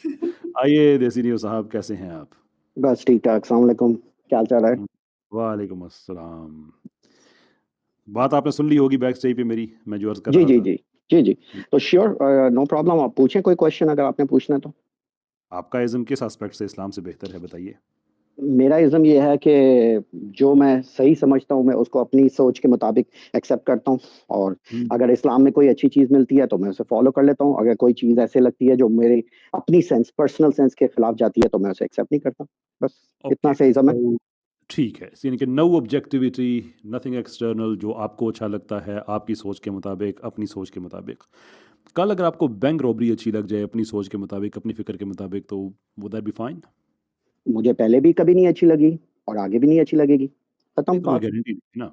आइए देसी न्यूज़ साहब कैसे हैं आप? बस ठीक-ठाक, अस्सलाम वालेकुम, क्या हाल-चाल है? हुँ, वालेकुम अस्सलाम। बात आपने सुन ली होगी बैक स्टेज पे मेरी, मैं जो अर्ज़ कर जी, रहा जी, था। जी। जी, जी। हुँ, तो श्योर नो प्रॉब्लम आप पूछें कोई क्वेश्चन अगर आपने पूछना है तो। आपका इज़्म किस एस्पेक्ट से इस्लाम से बेहतर है बताइए? मेरा इज़्म ये है कि जो मैं सही समझता हूँ, मैं उसको अपनी सोच के मुताबिक एक्सेप्ट करता हूँ और हुँ, अगर इस्लाम में कोई अच्छी चीज़ मिलती है, तो मैं उसे फ़ॉलो कर लेता हूँ। अगर कोई चीज़ ऐसे लगती है जो मेरे अपनी सेंस पर्सनल सेंस के खिलाफ जाती है, तो मैं उसे एक्सेप्ट नहीं करता। बस इतना ओके सा इज़्म है। सो ठीक है, यानी कि नो ऑब्जेक्टिविटी, नथिंग एक्सटर्नल जो आपको अच्छा लगता है, आपकी सोच के मुताबिक, अपनी सोच के मुताबिक। कल अगर आपको बैंक रॉबरी अच्छी लग जाए अपनी सोच के मुताबिक, अपनी फ़िक्र के मुताबिक तो वुड दैट बी फाइन? मुझे पहले भी कभी नहीं अच्छी लगी और आगे भी नहीं अच्छी लगेगी। खत्म नहीं तो कोई बात। गारंटी नहीं है ना।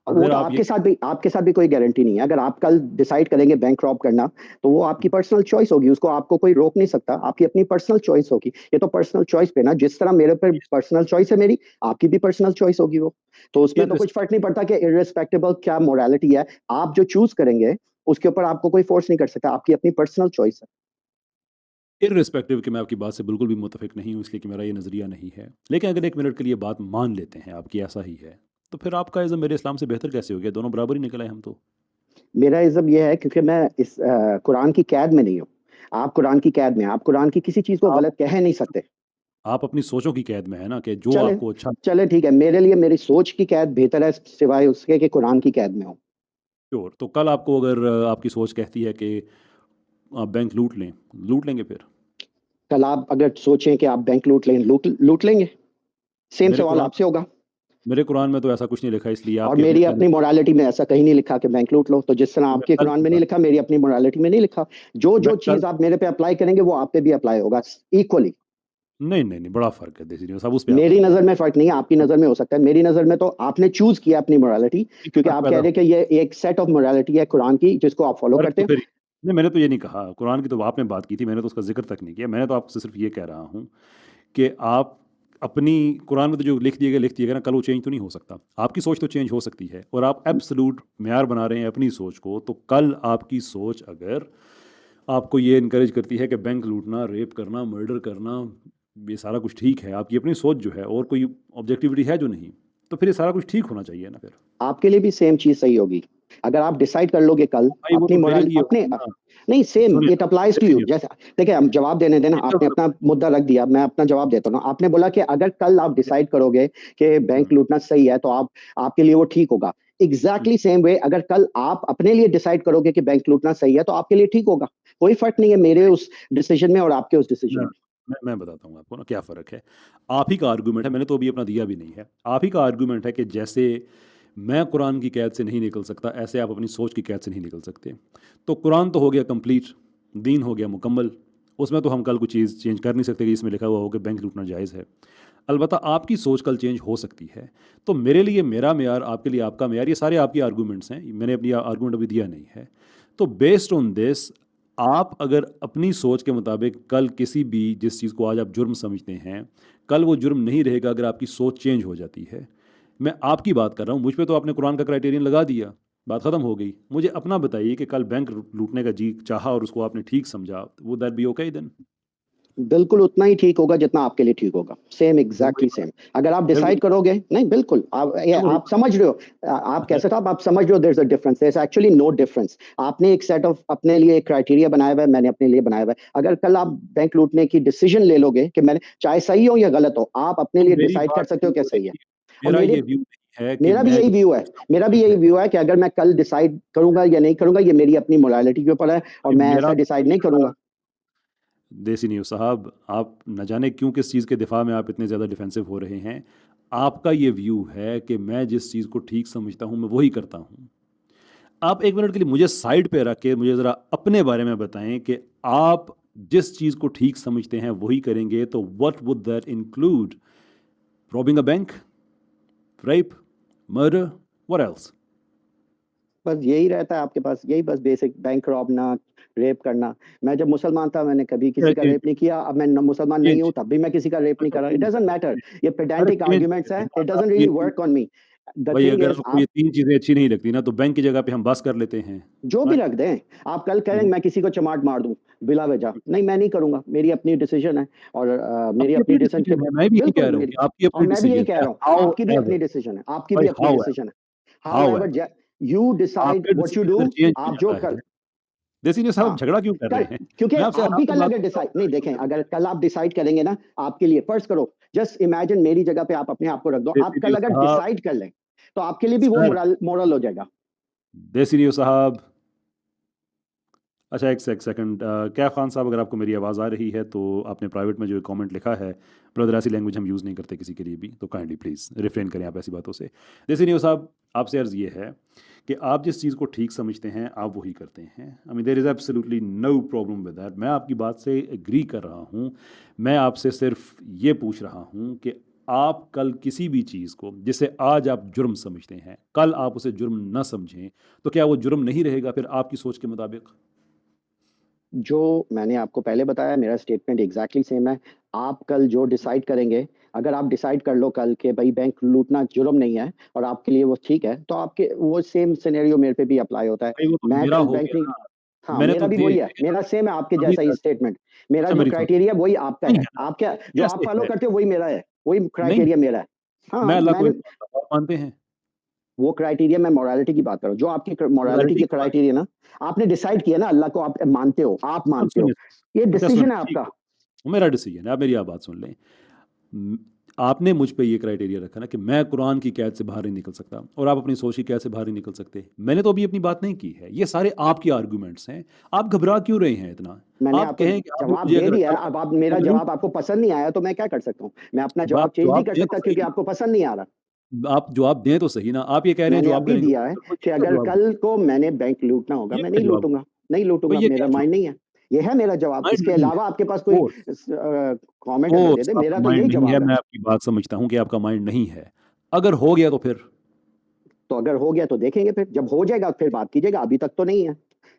वो अगर तो आप ये आपके साथ भी कोई गारंटी नहीं है। अगर आप कल डिसाइड करेंगे बैंक रॉब करना, तो वो आपकी पर्सनल चॉइस होगी, उसको आपको कोई रोक नहीं सकता, आपकी अपनी पर्सनल चॉइस होगी। ये तो पर्सनल चॉइस पे ना जिस तरह मेरे पे पर्सनल चॉइस है मेरी, आपकी भी पर्सनल चॉइस होगी वो। तो उसमें तो इर्रेस कुछ फ़र्क नहीं पड़ता कि इर्रेस्पेक्टिबल क्या मोरालिटी है, आप जो चूज़ करेंगे, उसके ऊपर आपको कोई फ़ोर्स नहीं कर सकता, आपकी अपनी पर्सनल चॉइस है। इर्रेस्पेक्टिव कि मैं आपकी बात से बिल्कुल भी मुत्तफ़िक नहीं हूँ इसलिए कि मेरा ये नज़रिया नहीं है। लेकिन अगर 1 मिनट के लिए बात मान लेते हैं आपकी ऐसा ही है, तो फिर आपका इज़्म मेरे इस्लाम से बेहतर कैसे हो गया? दोनों बराबर ही निकल आए हम तो। मेरा इज़्म ये है क्योंकि मैं इस कुरान की कैद में नहीं हूँ। आप कुरान की कैद में हैं, आप कुरान की किसी चीज़ को आप गलत कह नहीं सकते। आप अपनी सोचों की कैद में हैं ना कि जो चलें आपको अच्छा चलें ठीक है, मेरे लिए मेरी सोच की कैद बेहतर है सिवाय उसके कि कुरान की कैद में हूँ। श्योर तो कल आपको अगर आपकी सोच कहती है कि आप बैंक लूट लें, लूट लेंगे फिर? कल आप अगर सोचें कि आप बैंक लूट लें, लूट लूट लेंगे? सेम मेरे सवाल कुरान आपसे होगा मेरे कुरान में तो ऐसा कुछ नहीं लिखा इसलिए और आपके अपने मेरी कहने अपनी मोरालिटी में ऐसा कहीं नहीं लिखा कि बैंक लूट लो, तो जिस तरह मैं आपके कल कुरान में नहीं लिखा, मेरी अपनी मोरालिटी में नहीं लिखा। मैं जो कल चीज़ आप मेरे पे अप्लाई करेंगे, वो आप पे भी अप्लाई होगा इक्वली। नहीं, नहीं, नहीं बड़ा फ़र्क है देसी न्यूज़ साहब उस पे आप मेरी मत नज़र जाइए। में फ़र्क नहीं है, आपकी नज़र में हो सकता है। मेरी नज़र में तो आपने चूज़ किया अपनी मोरालिटी एक क्योंकि फ़र्क आप कह पैदा रहे हैं कि ये एक सेट ऑफ मोरालिटी है कुरान की जिसको आप फ़ॉलो फ़र्क करते तो हो। फिर नहीं मैंने तो ये नहीं कहा, कुरान की तो आपने बात की थी, मैंने तो उसका ज़िक्र तक नहीं किया। मैंने तो आपसे सिर्फ़ ये कह रहा हूँ कि आप अपनी कुरान में तो जो लिख दिए गए ना, कल वो चेंज तो नहीं हो सकता। आपकी सोच तो चेंज हो सकती है और आप एब्सोल्यूट मेयार बना रहे हैं अपनी सोच को, तो कल आपकी सोच अगर आपको ये एनकरेज करती है कि बैंक लूटना, रेप करना, मर्डर करना, ये सारा कुछ ठीक है, आपकी अपनी सोच जो है और कोई ऑब्जेक्टिविटी है जो नहीं, तो फिर ये सारा कुछ ठीक होना चाहिए ना फिर। आपके लिए भी सेम चीज़ सही होगी। अगर आप डिसाइड कर लोगे कल भाई वो अपनी तो मेरे मोरल लिए अपने होगी ना, नहीं सेम सुनिए इट ना, अप्लाइज़ टू जैसे यू नहीं जैसे देखिए हम जवाब देने देना आपने अपना मुद्दा रख दिया, मैं अपना जवाब देता हूँ ना। आपने बोला कि अगर कल आप डिसाइड करोगे कि बैंक हुँ, लूटना सही है तो आप आपके लिए वो ठीक होगा। हुँ, एग्ज़ैक्टली सेम वे अगर कल आप अपने लिए डिसाइड करोगे कि बैंक लूटना सही है तो आपके लिए ठीक होगा। कोई फ़र्क नहीं है मेरे उस डिसीज़न में और आपके उस डिसीज़न मैं में। मैं बताता हूँ आपको ना क्या फ़र्क है। आप ही का आर्गुमेंट है, मैंने तो अभी अपना दिया भी नहीं है। आप ही का आर्गुमेंट है कि जैसे मैं कुरान की कैद से नहीं निकल सकता, ऐसे आप अपनी सोच की कैद से नहीं निकल सकते। तो कुरान तो हो गया कंप्लीट, दीन हो गया मुकम्मल, उसमें तो हम कल कोई चीज़ चेंज कर नहीं सकते कि इसमें लिखा हुआ हो कि बैंक लूटना जायज़ है। अलबत्ता आपकी सोच कल चेंज हो सकती है। तो मेरे लिए मेरा मेयार, आपके लिए आपका मेयार, ये सारे आपके आर्गुमेंट्स हैं। मैंने अपनी आर्गुमेंट अभी दिया नहीं है। तो बेस्ड ऑन दिस आप अगर अपनी सोच के मुताबिक कल किसी भी जिस चीज़ को आज आप जुर्म समझते हैं, कल वो जुर्म नहीं रहेगा अगर आपकी सोच चेंज हो जाती है। मैं आपकी बात कर रहा हूँ, मुझ पे तो आपने कुरान का क्राइटेरियन लगा दिया, बात ख़त्म हो गई। मुझे अपना बताइए कि कल बैंक लूटने का जी चाहा और उसको आपने ठीक समझा, would that be okay then? बिल्कुल उतना ही ठीक होगा जितना आपके लिए ठीक होगा। सेम फिर वही एग्ज़ैक्टली बात सेम। अगर आप फिर वही डिसाइड करोगे नहीं बिल्कुल, फिर वही आप समझ रहे हो आप कैसे था आप समझ रहे हो there is a difference, there is actually no difference. आपने एक सेट ऑफ अपने लिए एक क्राइटेरिया बनाया हुआ है, मैंने अपने लिए बनाया हुआ है। अगर कल आप बैंक लूटने की डिसीज़न ले लोगे कि मैंने चाहे सही हो या गलत हो, आप अपने तो लिए मेरी डिसाइड कर बात सकते हो नहीं क्या हो सही है। रही। और मेरा ये व्यू नहीं है कि मेरा भी मैं यही जो व्यू है सोचता हूँ मेरा भी ठीक यही है। व्यू है कि अगर मैं कल डिसाइड करूँगा या नहीं करूँगा, ये मेरी अपनी मोरालिटी के ऊपर है और भाई मैं मेरा ऐसा तो डिसाइड नहीं तरीका करूँगा। देसी न्यूज़ साहब, आप न जाने क्यों किस चीज़ के दिफ़ा में आप इतने ज़्यादा डिफेंसिव हो रहे हैं। आपका ये व्यू है कि मैं जिस चीज़ को ठीक समझता हूँ, मैं वही करता हूँ। आप 1 मिनट के लिए मुझे साइड पे रख के मुझे ज़रा अपने बारे में बताएँ कि आप जिस चीज़ को ठीक समझते हैं, वही करेंगे, तो what would that include? Robbing a bank, rape, murder, what else? बस यही रहता है आपके पास, यही बस बेसिक बैंक रॉबना, रेप करना। मैं जब मुसलमान था मैंने कभी किसी का चेंज रेप नहीं किया, अब मैं न मुसलमान नहीं चेंज हूँ तब भी मैं किसी का रेप नहीं तो कर रहा। इट चेंज डज़न्ट करना मैटर है। ये अरे पेडेंटिक चेंज आर्गुमेंट्स करें हैं, ना, इट डज़न्ट आप रियली ये वर्क ऑन मी। द भाई थिंग अगर इज आपको ये 3 चीज़ें अच्छी नहीं लगती ना तो बैंक की जगह पे हम बस कर लेते हैं, जो भी राइट? रख दें, आप कल कहें हुँ, मैं किसी को चमाट मार दूं बिला वजह, नहीं मैं नहीं करूंगा, मेरी अपनी डिसीजन है और मेरी आपकी अपनी अपनी डिसीजन के डिसीजन है, मैं भी यही कह बिल्कुल रहा हूँ मेरी, कि आपकी और अपनी मैं भी यही डिसीजन कह है, रहा हूँ आपकी भी हाउएवर अपनी डिसीजन है, आपकी भी भाई अपनी हाउएवर डिसीजन है। How however ever you decide आपका व्हाट यू डिसीजन डू, अगर चेंज हो आप जो जाता कर, है देसी साहब हाँ आप झगड़ा क्यों कर कल, रहे हैं? क्योंकि मैं आपसे आप आराम भी से कल बात अगर कर रहा हूँ, डिसाइड नहीं, झगड़ा क्यों देखें कर रहे अगर हैं? कल आप डिसाइड करेंगे ना, आपके लिए फर्ज करो, जस्ट इमेजिन मेरी जगह पे आप अपने आप को रख दो, आप देसी कल न्यू अगर साहब डिसाइड कर लें तो आपके लिए भी वो सर, मोरल हो जाएगा। देसी न्यू साहब अच्छा एक सेकंड क्या खान साहब अगर आपको मेरी आवाज़ आ रही है तो आपने प्राइवेट में जो कमेंट लिखा है ब्रदर ऐसी लैंग्वेज हम यूज़ नहीं करते किसी के लिए भी तो काइंडली प्लीज़ रिफ्रेन करें आप ऐसी बातों से। देसी न्यू साहब आपसे अर्ज़ ये है कि आप जिस चीज़ को ठीक समझते हैं आप वही करते हैं। I mean there is absolutely no problem with that. मैं आपकी बात से एग्री कर रहा हूँ। मैं आपसे सिर्फ ये पूछ रहा हूँ कि आप कल किसी भी चीज़ को जिसे आज आप जुर्म समझते हैं कल आप उसे जुर्म न समझें तो क्या वो जुर्म नहीं रहेगा फिर आपकी सोच के मुताबिक? जो मैंने आपको पहले बताया, मेरा स्टेटमेंट एग्जैक्टली सेम है। आप कल जो डिसाइड करेंगे, अगर आप डिसाइड कर लो कल के भाई बैंक लूटना जुर्म नहीं है और आपके लिए वो ठीक है, तो आपके वो सेम सिनेरियो मेरे पे भी अप्लाई होता है। भाई वो तो मैं मेरा कल हो बैंक गया नहीं, ना, हाँ मैंने मेरा तो भी दिए वही है, लेकिन मेरा सेम है आपके अभी जैसा ही तक स्टेटमेंट। मेरा अच्छा जो मेरी सुनो, क्राइटेरिया वही आपका नहीं है, है, आप क्या जो आप कैसे फॉलो है? करते हो वही मेरा है, वही नहीं, क्राइटेरिया मेरा है। हाँ मैं अल्लाह को मैंने नहीं मानता, आप मानते हैं? वो क्राइटेरिया, मैं मोरालिटी की बात कर रहा हूँ, जो आपकी मोरालिटी मोरालिटी के की बात क्राइटेरिया ना, आपने डिसाइड किया ना अल्लाह को आप मानते हो, आप मानते हो, सुनिए, ये अच्छा डिसीजन है सुनिए ठीक आपका। है, वो मेरा डिसीजन है, आप मेरी आप बात सुन लें। उम, आपने मुझ पे ये क्राइटेरिया रखा ना कि मैं कुरान की कैद से बाहर नहीं निकल सकता और आप अपनी सोच की कैद से बाहर नहीं निकल सकते। मैंने तो अभी अपनी बात नहीं की है, ये सारे आपके आर्गुमेंट्स हैं। आप घबरा क्यों रहे हैं इतना? मैंने आप आपको कहें कि आप जवाब मुझे दे अगर दिया कल है, अब आप मेरा लूट जवाब आपको पसंद नहीं आया तो मैं क्या कर सकता हूँ? मैं अपना जवाब आप चेंज नहीं जवाब कर दें तो सकता क्योंकि सही, आपको पसंद नहीं आ रहा। आप जवाब दें तो सही ना। आप ये कह रहे हैं मैंने जो आप अभी करेंगे दिया है बिल्कुल कि ये क्या अगर जवाब हुआ? कल को मैंने बैंक लूटना होगा, ये मैं क्या नहीं जवाब हुआ? लूटूँगा, नहीं तो लूटूँगा, ये मेरा क्या जवाब? माइंड नहीं है। ये है मेरा जवाब, माइंड इसके नहीं है, अलावा आपके पास कोई कोर्स कमेंट अगर दे कोर्स दे, आपका मेरा तो माइंड यही नहीं है, जवाब है। मैं आपकी बात समझता हूँ कि आपका माइंड नहीं है। अगर हो गया तो फिर? तो अगर हो गया तो देखेंगे फिर, जब हो जाएगा फिर बात कीजिएगा, अभी तक तो नहीं है।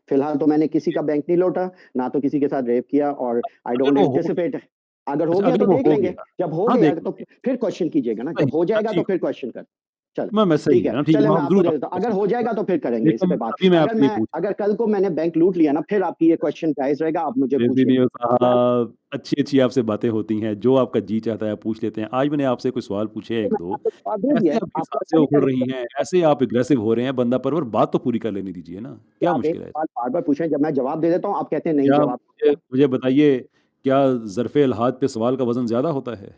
फिलहाल तो मैंने किसी का बैंक नहीं लूटा, ना तो किसी के साथ रेप किया और आई अगर डोंट वो हो गया एंटिसिपेट। अगर हो अच्छा गया अगर तो वो देख हो लेंगे, गया, जब हो हाँ, गया देख तो लेंगे। फिर क्वेश्चन कीजिएगा ना, सही जब हो है, जाएगा अच्छी तो फिर क्वेश्चन कर। चलो मैं सही ठीक है है, ना, ठीक है, चले मैं मैं आपको ज़रूर दे देता आपको हूँ, अगर हो क्वेश्चन जाएगा तो फिर करेंगे इस पे लेकिन बात। अभी मैं अगर आपसे ये मैं, पूछ अगर कल को मैंने बैंक लूट लिया ना, फिर आपकी ये क्वेश्चन जायज रहेगा, आप मुझे पूछिए। रेज़िडियो क्या साहब, अच्छी-अच्छी आपसे बातें होती हैं, जो आपका जी चाहता है आप पूछ लेते हैं। आज मैंने आपसे कुछ सवाल पूछे हैं मैंने 1-2, आपको जवाब दे दिया ऐसे है, आपकी आपको साँसें अच्छा नहीं उखड़ रही लगेगा हैं, ऐसे आप एग्रेसिव हो रहे हैं बंदा परवर, बात तो पूरी कर लेने दीजिए ना, कि क्या आप एक मुश्किल है? सवाल बार-बार पूछें, जब मैं जवाब दे देता हूँ, आप कहते हैं नहीं क्या जवाब मुझे मुझे बताइए, क्या ज़र्फ़े इल्हाद पे सवाल का वज़न ज़्यादा होता है?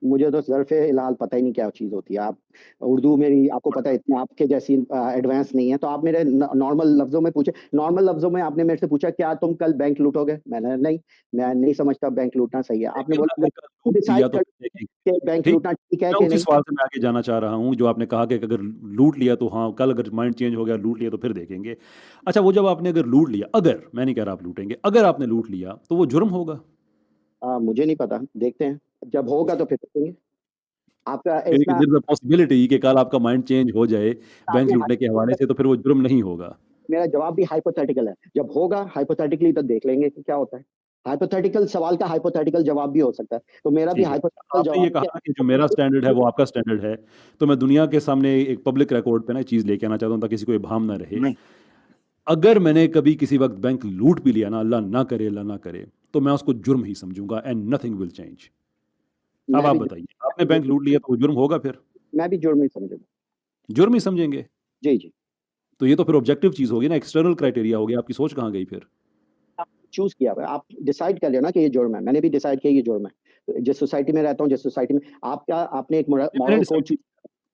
मुझे तो ज़र्फ़-ए-इलाल पता ही नहीं क्या चीज़ होती है। आप उर्दू मेरी आपको पता है इतनी आपके जैसी एडवांस नहीं है, तो आप मेरे नॉर्मल लफ्ज़ों में पूछे। नॉर्मल लफ्ज़ों में आपने मेरे से पूछा क्या तुम कल बैंक लूटोगे? मैंने नहीं, मैं नहीं समझता बैंक लूटना सही है। आपने लेकिन बोला अगर कल अगर लूट डिसाइड लिया तो कर फिर देखेंगे, के बैंक ठीक? लूटना ठीक है मैं कि उसी नहीं? सवाल से मैं आगे जाना चाह रहा हूँ, जो आपने कहा कि अगर लूट लिया तो हाँ, कल अगर माइंड चेंज हो गया, लूट लिया तो फिर देखेंगे। अच्छा वो जब आपने अगर लूट लिया अगर, मैं नहीं कह रहा आप लूटेंगे, अगर आपने लूट लिया, तो वो जुर्म होगा? मुझे नहीं पता, देखते हैं। जब होगा तो फिर देखेंगे। आपका यानी कि इसमें देयर इज़ अ पॉसिबिलिटी कि कल आपका माइंड चेंज हो जाए बैंक आपने लूटने के हवाले से, तो फिर वो जुर्म नहीं होगा। मेरा जवाब भी हाइपोथेटिकल है। जब होगा हाइपोथेटिकली तो देख लेंगे कि क्या होता है। हाइपोथेटिकल सवाल का हाइपोथेटिकल जवाब भी हो सकता है। तो मेरा भी ठीक है। हाइपोथेटिकल आपने जवाब ये कहा क्या ना कि जो मेरा स्टैंडर्ड है वो आपका स्टैंडर्ड है, तो मैं दुनिया के सामने एक पब्लिक रिकॉर्ड पे ना चीज़ लेके आना चाहता हूँ ताकि किसी को ये भान ना रहे। नहीं, अगर मैंने कभी किसी वक़्त बैंक लूट भी लिया ना, अल्लाह ना करे, तो मैं उसको जुर्म ही समझूँगा एंड नथिंग विल चेंज। अब मैं आप भी बताइए, आपने बैंक लूट लिया तो वो जुर्म होगा फिर? मैं भी जुर्म ही समझूँगा। जुर्म ही समझेंगे? जी, जी। तो ये तो फिर ऑब्जेक्टिव चीज़ होगी ना, एक्सटर्नल क्राइटेरिया हो गया, आपकी सोच कहाँ गई फिर? आपने चूज़ किया हुआ है। आप डिसाइड कर लिया ना कि ये जुर्म है। मैंने भी डिसाइड किया ये जुर्म है। जिस सोसाइटी में रहता हूँ, जिस सोसाइटी में आपका आपने एक नहीं मॉरल कोड चूज़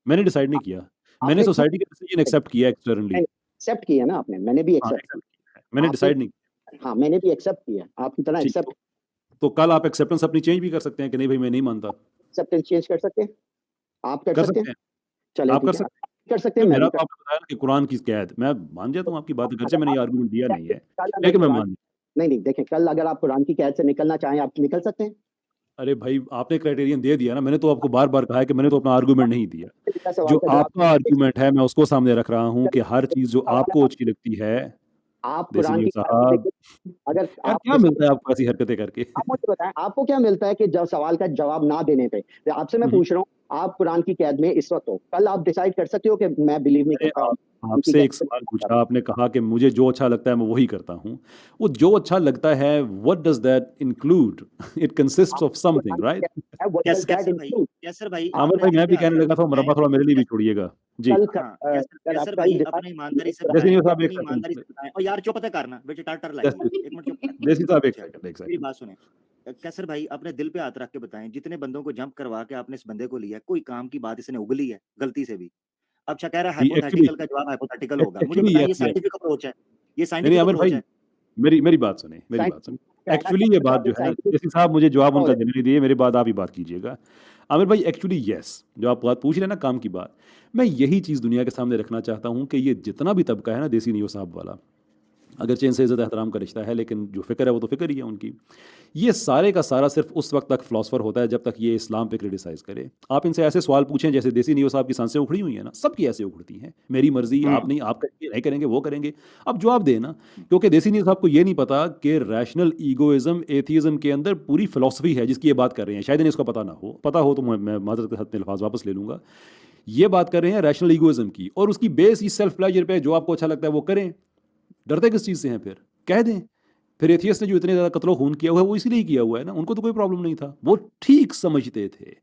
मैंने डिसाइड नहीं किया। मैंने आपने क्यों सोसाइटी का डिसीजन एक्सेप्ट किया एक्सटर्नली। एक्सेप्ट किया ना आपने, मैंने भी हाँ, एक्सेप्ट एक्सेप्ट किया। किया है। मैंने आपने डिसाइड नहीं हाँ, मैंने भी एक्सेप्ट किया। आपकी तरह ठीक, एक्सेप्ट तो कल आप एक्सेप्टेंस अपनी चेंज भी कर सकते हैं कि नहीं भाई मैं नहीं मानता। एक्सेप्टेंस चेंज कर सकते हैं? आप कर कर सकते हैं? सकते हैं, चलें आप कर ठीक है। आप सकते कर सकते हैं। हैं, मैं मेरा भी तो कर आपने बताया ना कि कुरान की कैद, मैं मान जाता हूँ आपकी बात, अगरचे अगर मैंने ये आप आर्गुमेंट दिया नहीं है, कल अगर लेकिन मैं कुरान मान नहीं, नहीं देखें, कल अगर आप कुरान की कैद से निकलना चाहें, आप निकल सकते हैं। अरे भाई आपने क्राइटेरियन दे दिया ना, मैंने तो आपको बार-बार कहा है कि मैंने तो अपना आर्गुमेंट नहीं दिया। मेरा जो सवाल का जवाब आपका आर्गुमेंट है मैं उसको सामने रख रहा हूँ कि हर चीज़ जो सवाल है आपको आप अच्छी लगती है आप देसी कुरान न्यू की साहब, अगर यार आप क्या मिलता है आपको ऐसी हरकतें करके? आप मुझे बताएं, आपको क्या मिलता है कि जब सवाल का जवाब ना देने पे? तो आपसे मैं हुँ, हुँ। पूछ रहा हूँ, आप कुरान की कैद में इस वक्त हो, कल आप डिसाइड कर सकते हो कि मैं बिलीव नहीं मैंने करता, कुरान की आपसे कैद एक से सवाल नहीं पूछा, करता। आपने कहा कि मुझे जो अच्छा लगता है मैं वही करता हूँ। वो जो अच्छा लगता है, what does that include? It consists of आपको कुरान समथिंग, की राइट? कैद है, व्हाट डज दैट कैसर भाई, इंक्लूड? कैसर भाई आमिर आपने भाई दिल मैं पे भी हाथ कहने रख लगा के था, बताएं, मरब्बा थोड़ा मेरे लिए भी कैस छोड़िएगा। जी। कल हाँ, कैसर अगर आप कैसर कल भाई डिसाइड अपने ईमानदारी से देसी बताएं, न्यू साहब 1 अपनी सेकंड, ईमानदारी से बताएं और यार चुप तो करना, बेटे टाटर लाई देसी एक मिनट चुप कर। देसी साहब 1 अच्छा, सेकंड, 1 मेरी सेकंड। बात सुने। कैसर भाई अपने दिल पे हाथ रख के बताएं, जितने बंदों को जंप करवा के आपने इस बंदे को लिया, कोई काम की बात इसने उगली है, गलती से भी? अच्छा कह रहा है जी, एक्चुअली हाइपोथेटिकल का जवाब हाइपोथेटिकल होगा। मुझे एक्चुअली बताएं ये यस, यस। साइंटिफिक अप्रोच है, ये नहीं, नहीं साइंटिफिक आमिर अप्रोच भाई, है। मेरी मेरी बात सुनिए, मेरी बात सुनिए। साइंटिफिक है ना, एक्चुअली ये तो बात आपने जो है, साइंटिफिक देसी साहब मुझे जवाब हो उनका जाए। देने नहीं दिए, मेरी बात आप ही बात कीजिएगा। आमिर भाई एक्चुअली यस, जो आप बात पूछ रहे हैं ना काम की बात, मैं यही चीज़ दुनिया के सामने रखना चाहता हूँ कि ये जितना भी तबका है ना देसी नियो साहब वाला, अगरचे इनसे इज़्ज़त एहतराम का रिश्ता है, लेकिन जो फ़िक्र है वो तो फ़िक्र ही है उनकी। ये सारे का सारा सिर्फ उस वक्त तक फिलोसफर होता है जब तक ये इस्लाम पे क्रिटिसाइज़ करे। आप इनसे ऐसे सवाल पूछें जैसे देसी नियो साहब की सांसें उखड़ी हुई हैं ना, सबकी ऐसे उखड़ती हैं। मेरी मर्ज़ी, आप नहीं, आप करेंगे, नहीं करेंगे, वो करेंगे। अब जवाब दें ना, क्योंकि देसी नियो साहब को ये नहीं पता कि रैशनल ईगोइज़्म, एथियज़्म के अंदर पूरी फिलॉसफी है जिसकी ये बात कर रहे हैं। शायद इन्हें इसका पता ना हो। पता हो तो मैं माज़रत के साथ अपने अल्फ़ाज़ वापस ले लूँगा। ये बात कर रहे हैं रैशनल ईगोइज़्म की और उसकी बेस इस सेल्फ प्लेज़र पे है, जो आपको अच्छा लगता है वो करें। डरते किस चीज़ से हैं फिर? कह दें। फिर एथियस्ट ने जो इतने ज़्यादा कत्लो खून किया हुआ है वो इसीलिए किया हुआ है ना, उनको तो कोई प्रॉब्लम नहीं था। वो ठीक समझते थे।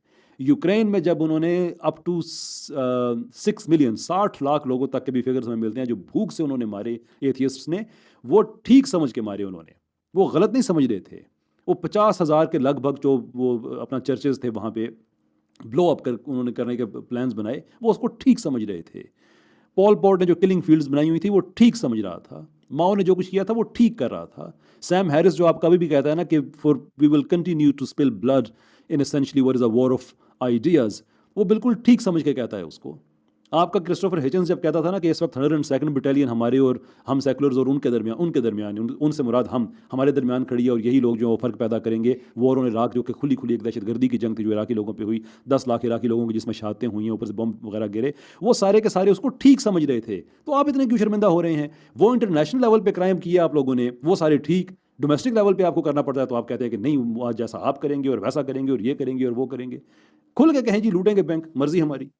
यूक्रेन में जब उन्होंने अप टू 6 मिलियन 60 लाख लोगों तक के भी फिगर्स हमें मिलते हैं जो भूख से उन्होंने मारे एथियस्ट्स ने, वो ठीक समझ के मारे उन्होंने। वो गलत नहीं समझ रहे थे। वो 50,000 के लगभग जो वो अपना चर्चेज़ थे वहाँ पे ब्लो अप कर उन्होंने करने के प्लान्स बनाए, वो उसको ठीक समझ रहे थे। पॉल पॉट ने जो किलिंग फील्ड्स बनाई हुई थी वो ठीक समझ रहा था। माओ ने जो कुछ किया था वो ठीक कर रहा था। सैम हैरिस जो आपका अभी भी कहता है ना कि for we will continue to spill blood in essentially what is a war of ideas, वो बिल्कुल ठीक समझ के कहता है उसको। आपका क्रिस्टोफर हिचन्स जब कहता था ना कि इस वक्त 102nd बटालियन हमारे और हम सेकुलर्स और उनके दरमियान उनसे मुराद हम हमारे दरमियान खड़ी है और यही लोग जो फ़र्क पैदा करेंगे। वॉर ऑन इराक जो कि खुली खुली एक दहशतगर्दी की जंग थी जो इराकी लोगों पे हुई, 10 लाख इराकी लोगों की जिसमें शहादतें हुई हैं, ऊपर से बम वगैरह गिरे, वो सारे के सारे उसको ठीक समझ रहे थे। तो आप इतने क्यों शर्मिंदा हो रहे हैं? वो इंटरनेशनल लेवल पे क्राइम किया आप लोगों ने, वो सारे ठीक। डोमेस्टिक लेवल पे आपको करना पड़ता है तो आप कहते हैं कि नहीं, वो जैसा आप करेंगे और वैसा करेंगे और ये करेंगे और वो करेंगे। खुल के कहें जी, लूटेंगे बैंक, मर्जी हमारी।